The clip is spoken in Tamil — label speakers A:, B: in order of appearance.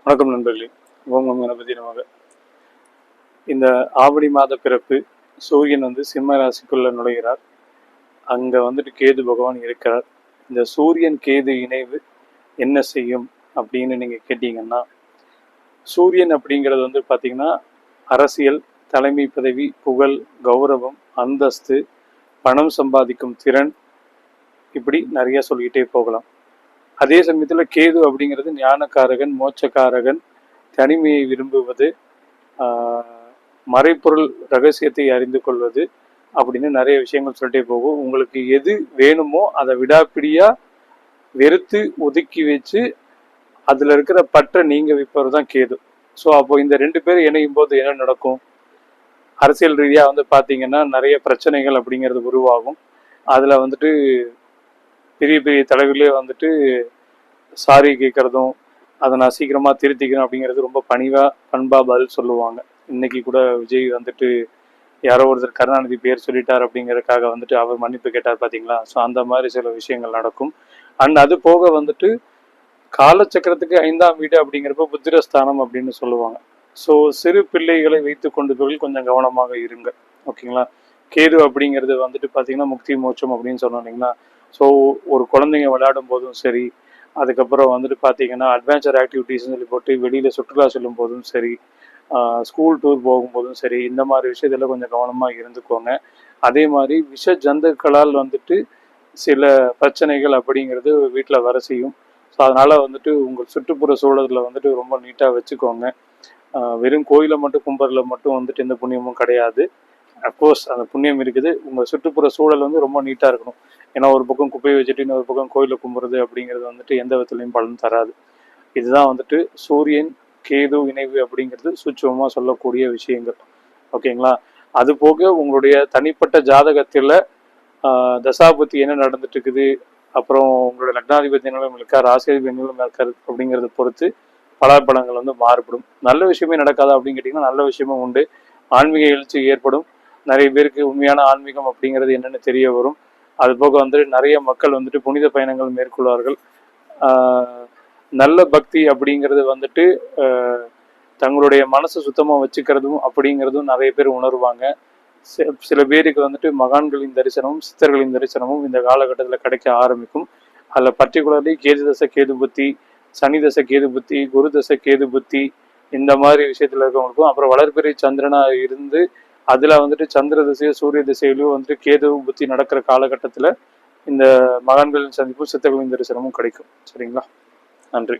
A: வணக்கம் நண்பர்களே. ஓம் கணபதி நமக. இந்த ஆவணி மாத பிறப்பு சூரியன் சிம்ம ராசிக்குள்ள நுழைகிறார். அங்க கேது பகவான் இருக்கிறார். இந்த சூரியன் கேது இணைவு என்ன செய்யும் அப்படின்னு நீங்க கேட்டீங்கன்னா, சூரியன் அப்படிங்கிறது பார்த்தீங்கன்னா அரசியல், தலைமை பதவி, புகழ், கௌரவம், அந்தஸ்து, பணம் சம்பாதிக்கும் திறன், இப்படி நிறைய சொல்லிக்கிட்டே போகலாம். அதே சமயத்துல கேது அப்படிங்கிறது ஞானக்காரகன், மோட்சக்காரகன், தனிமையை விரும்புவது, மறைப்பொருள் ரகசியத்தை அறிந்து கொள்வது அப்படின்னு நிறைய விஷயங்கள் சொல்லிட்டே போகும். உங்களுக்கு எது வேணுமோ அதை விடாப்பிடியா வெறுத்து ஒதுக்கி வச்சு அதுல இருக்கிற பற்ற நீங்க விற்பவர் தான் கேது. ஸோ அப்போ இந்த ரெண்டு பேரும் இணையும் போது என்ன நடக்கும்? அரசியல் ரீதியா பாத்தீங்கன்னா நிறைய பிரச்சனைகள் அப்படிங்கிறது உருவாகும். அதுல பெரிய பெரிய தலைவர்களே சாரி கேட்கறதும், அதை நான் சீக்கிரமா திருத்திக்கணும் அப்படிங்கிறது ரொம்ப பண்பா பதில் சொல்லுவாங்க. இன்னைக்கு கூட விஜய் யாரோ ஒருத்தர் கருணாநிதி பேர் சொல்லிட்டார் அப்படிங்கறதுக்காக அவர் மன்னிப்பு கேட்டார் பாத்தீங்களா? ஸோ அந்த மாதிரி சில விஷயங்கள் நடக்கும். அண்ட் அது போக காலச்சக்கரத்துக்கு 5ஆம் வீடு அப்படிங்கிறப்ப புத்திரஸ்தானம் அப்படின்னு சொல்லுவாங்க. ஸோ சிறு பிள்ளைகளை வைத்து கொண்டு கொஞ்சம் கவனமாக இருங்க. ஓகேங்களா? கேது அப்படிங்கிறது பாத்தீங்கன்னா முக்தி மோட்சம் அப்படின்னு சொன்னோம் இல்லைங்களா? ஸோ ஒரு குழந்தைங்க விளையாடும் போதும் சரி, அதுக்கப்புறம் பார்த்தீங்கன்னா அட்வென்ச்சர் ஆக்டிவிட்டிஸ்ன்னு சொல்லி போட்டு வெளியில் சுற்றுலா செல்லும் போதும் சரி, ஸ்கூல் டூர் போகும்போதும் சரி, இந்த மாதிரி விஷயத்துல கொஞ்சம் கவனமாக இருந்துக்கோங்க. அதே மாதிரி விஷ ஜந்துக்களால் சில பிரச்சனைகள் அப்படிங்கிறது வீட்டில் வர செய்யும். ஸோ அதனால் உங்கள் சுற்றுப்புற சூழலில் ரொம்ப நீட்டாக வச்சுக்கோங்க. வெறும் கோயிலை மட்டும் கும்பரில் மட்டும் எந்த புண்ணியமும் கிடையாது. அப்கோர்ஸ் அந்த புண்ணியம் இருக்குது. உங்கள் சுற்றுப்புற சூழல் ரொம்ப நீட்டாக இருக்கணும். ஏன்னா ஒரு பக்கம் குப்பையை வச்சுட்டு இன்னொரு பக்கம் கோயிலை கும்புறது அப்படிங்கிறது எந்த விதத்துலையும் பலன் தராது. இதுதான் சூரியன் கேது இணைவு அப்படிங்கிறது சூட்சமமாக சொல்லக்கூடிய விஷயங்கள். ஓகேங்களா? அது போக உங்களுடைய தனிப்பட்ட ஜாதகத்தில் தசாபுத்தி என்ன நடந்துட்டு இருக்குது, அப்புறம் உங்களுடைய லக்னாதிபதி நிலம் இருக்கா, ராசியாதிபதி நிலம் இருக்காரு அப்படிங்கிறத பொறுத்து பலாபலங்கள் மாறுபடும். நல்ல விஷயமே நடக்காதா அப்படின்னு கேட்டிங்கன்னா நல்ல விஷயமும் உண்டு. ஆன்மீக எழுச்சி ஏற்படும். நிறைய பேருக்கு உண்மையான ஆன்மீகம் அப்படிங்கிறது என்னன்னு தெரிய வரும். அது போக நிறைய மக்கள் புனித பயணங்கள் மேற்கொள்வார்கள். நல்ல பக்தி அப்படிங்கிறது தங்களுடைய மனசை சுத்தமா வச்சுக்கிறதும் அப்படிங்கிறதும் நிறைய பேர் உணர்வாங்க. சில பேருக்கு மகான்களின் தரிசனமும் சித்தர்களின் தரிசனமும் இந்த காலகட்டத்தில் கிடைக்க ஆரம்பிக்கும். அதுல பர்டிகுலர்லி கேது தசை கேது புத்தி, சனி தசை கேது புத்தி, குரு தசை கேது புத்தி, இந்த மாதிரி விஷயத்துல இருக்கவங்களுக்கும், அப்புறம் வளர்பிறை சந்திரனா இருந்து அதுல சந்திர திசையோ சூரிய திசையிலோ கேது புத்தி நடக்கிற காலகட்டத்துல இந்த மகான்களின் சந்திப்பும் சித்தர்களின் தரிசனமும் கிடைக்கும். சரிங்களா? நன்றி.